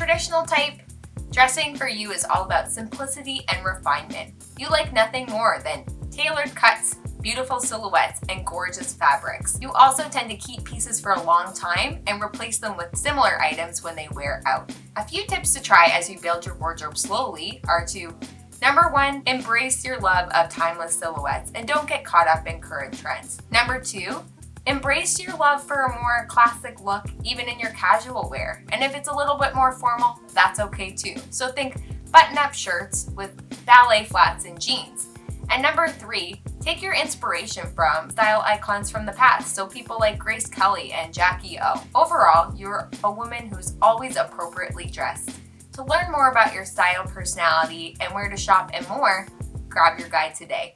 traditional type, dressing for you is all about simplicity and refinement. You like nothing more than tailored cuts, beautiful silhouettes, and gorgeous fabrics. You also tend to keep pieces for a long time and replace them with similar items when they wear out. A few tips to try as you build your wardrobe slowly are to: number 1, embrace your love of timeless silhouettes and don't get caught up in current trends. Number 2, embrace your love for a more classic look even in your casual wear. And if it's a little bit more formal, that's okay too. So think button-up shirts with ballet flats and jeans. And number 3, take your inspiration from style icons from the past, so people like Grace Kelly and Jackie O. Overall, you're a woman who's always appropriately dressed. To learn more about your style, personality, and where to shop and more, grab your guide today.